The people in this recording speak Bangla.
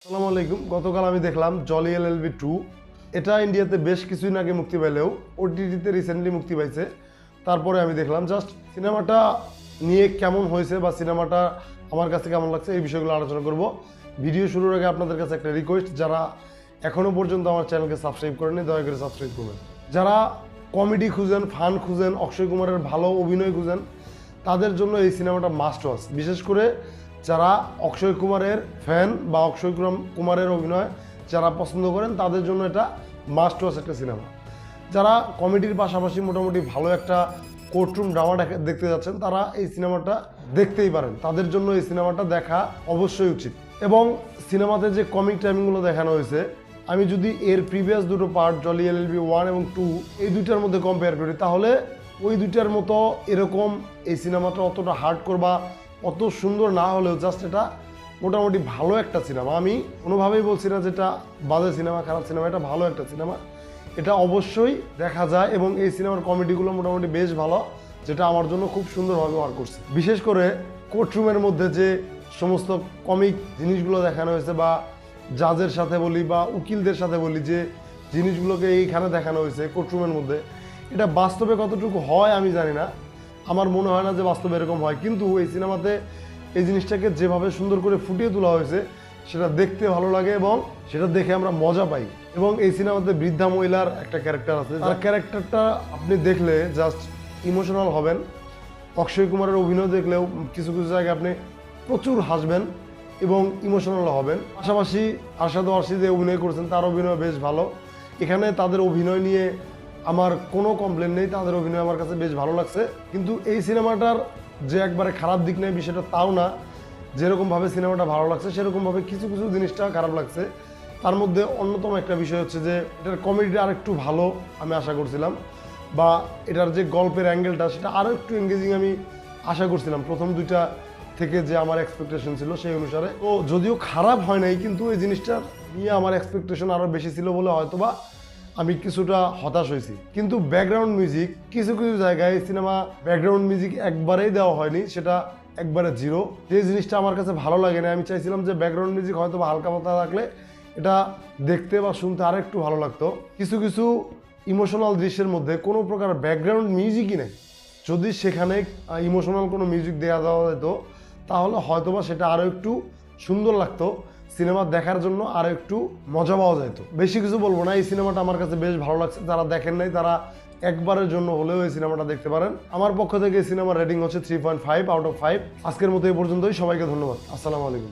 আসসালামু আলাইকুম। গতকাল আমি দেখলাম জলি এলএলবি 2। এটা ইন্ডিয়াতে বেশ কিছুদিন আগে মুক্তি পাইলেও ওটিটিতে রিসেন্টলি মুক্তি পাইছে। তারপরে আমি দেখলাম জাস্ট সিনেমাটা নিয়ে কেমন হয়েছে বা সিনেমাটা আমার কাছে কেমন লাগছে এই বিষয়গুলো আলোচনা করব। ভিডিও শুরুর আগে আপনাদের কাছে একটা রিকোয়েস্ট, যারা এখনও পর্যন্ত আমার চ্যানেলকে সাবস্ক্রাইব করেনি দয়া করে সাবস্ক্রাইব করবেন। যারা কমেডি খুঁজেন, ফান খুঁজেন, অক্ষয় কুমারের ভালো অভিনয় খুঁজেন, তাদের জন্য এই সিনেমাটা মাস্ট ওয়াচ। বিশেষ করে যারা অক্ষয় কুমারের ফ্যান বা অক্ষয় কুমারের অভিনয় যারা পছন্দ করেন তাদের জন্য এটা মাস্ট ওয়াচ একটা সিনেমা। যারা কমেডির পাশাপাশি মোটামুটি ভালো একটা কোর্টরুম ড্রামা দেখতে যাচ্ছেন তারা এই সিনেমাটা দেখতেই পারেন, তাদের জন্য এই সিনেমাটা দেখা অবশ্যই উচিত। এবং সিনেমাতে যে কমিক টাইমিংগুলো দেখানো হয়েছে, আমি যদি এর প্রিভিয়াস দুটো পার্ট জলি এলএলবি 1 এবং 2 এই দুইটার মধ্যে কম্পেয়ার করি, তাহলে ওই দুইটার মতো এরকম এই সিনেমাটা অতটা হার্ড করবা অত সুন্দর না হলেও জাস্ট এটা মোটামুটি ভালো একটা সিনেমা। আমি কোনোভাবেই বলছি না যেটা বাজে সিনেমা, খারাপ সিনেমা, এটা ভালো একটা সিনেমা, এটা অবশ্যই দেখা যায়। এবং এই সিনেমার কমেডিগুলো মোটামুটি বেশ ভালো, যেটা আমার জন্য খুব সুন্দরভাবে ওয়ার্ক করছে। বিশেষ করে কোর্টরুমের মধ্যে যে সমস্ত কমিক জিনিসগুলো দেখানো হয়েছে, বা জাজের সাথে বলি বা উকিলদের সাথে বলি, যে জিনিসগুলোকে এইখানে দেখানো হয়েছে কোর্টরুমের মধ্যে, এটা বাস্তবে কতটুকু হয় আমি জানি না, আমার মনে হয় না যে বাস্তবে এরকম হয়। কিন্তু এই সিনেমাতে এই জিনিসটাকে যেভাবে সুন্দর করে ফুটিয়ে তোলা হয়েছে সেটা দেখতে ভালো লাগে এবং সেটা দেখে আমরা মজা পাই। এবং এই সিনেমাতে বৃদ্ধা মহিলার একটা ক্যারেক্টার আছে, তার ক্যারেক্টারটা আপনি দেখলে জাস্ট ইমোশনাল হবেন। অক্ষয় কুমারের অভিনয় দেখলেও কিছু কিছু জায়গায় আপনি প্রচুর হাসবেন এবং ইমোশনাল হবেন। পাশাপাশি আরশাদ ওয়ারসি যে অভিনয় করেছেন তার অভিনয় বেশ ভালো। এখানে তাদের অভিনয় নিয়ে আমার কোনো কমপ্লেন নেই, তাদের অভিনয় আমার কাছে বেশ ভালো লাগছে। কিন্তু এই সিনেমাটার যে একবারে খারাপ দিক নেই বিষয়টা তাও না, যেরকমভাবে সিনেমাটা ভালো লাগছে সেরকমভাবে কিছু কিছু জিনিসটা খারাপ লাগছে। তার মধ্যে অন্যতম একটা বিষয় হচ্ছে যে এটার কমেডিটা আরেকটু ভালো আমি আশা করছিলাম, বা এটার যে গল্পের অ্যাঙ্গেলটা সেটা আরও একটু এঙ্গেজিং আমি আশা করছিলাম প্রথম দুইটা থেকে, যে আমার এক্সপেকটেশন ছিল সেই অনুসারে। তো যদিও খারাপ হয় নাই, কিন্তু এই জিনিসটা নিয়ে আমার এক্সপেকটেশন আরও বেশি ছিল বলে হয়তোবা আমি কিছুটা হতাশ হয়েছি। কিন্তু ব্যাকগ্রাউন্ড মিউজিক কিছু কিছু জায়গায় সিনেমা ব্যাকগ্রাউন্ড মিউজিক একবারেই দেওয়া হয়নি, সেটা একবারে জিরো। যে জিনিসটা আমার কাছে ভালো লাগে না, আমি চাইছিলাম যে ব্যাকগ্রাউন্ড মিউজিক হয়তো হালকা পাতলা রাখলে এটা দেখতে বা শুনতে আরও একটু ভালো লাগতো। কিছু কিছু ইমোশনাল দৃশ্যের মধ্যে কোনো প্রকার ব্যাকগ্রাউন্ড মিউজিকই নেই। যদি সেখানে ইমোশনাল কোনো মিউজিক দেওয়া যেত তাহলে হয়তোবা সেটা আরও একটু সুন্দর লাগতো, সিনেমা দেখার জন্য আরও একটু মজা পাওয়া যেত। বেশি কিছু বলবো না, এই সিনেমাটা আমার কাছে বেশ ভালো লাগছে। যারা দেখেন নাই তারা একবারের জন্য হলেও এই সিনেমাটা দেখতে পারেন। আমার পক্ষ থেকে এই সিনেমার রেটিং হচ্ছে 3.5 আউট অফ 5। আজকের মতো এই পর্যন্তই। সবাইকে ধন্যবাদ। আসসালামু আলাইকুম।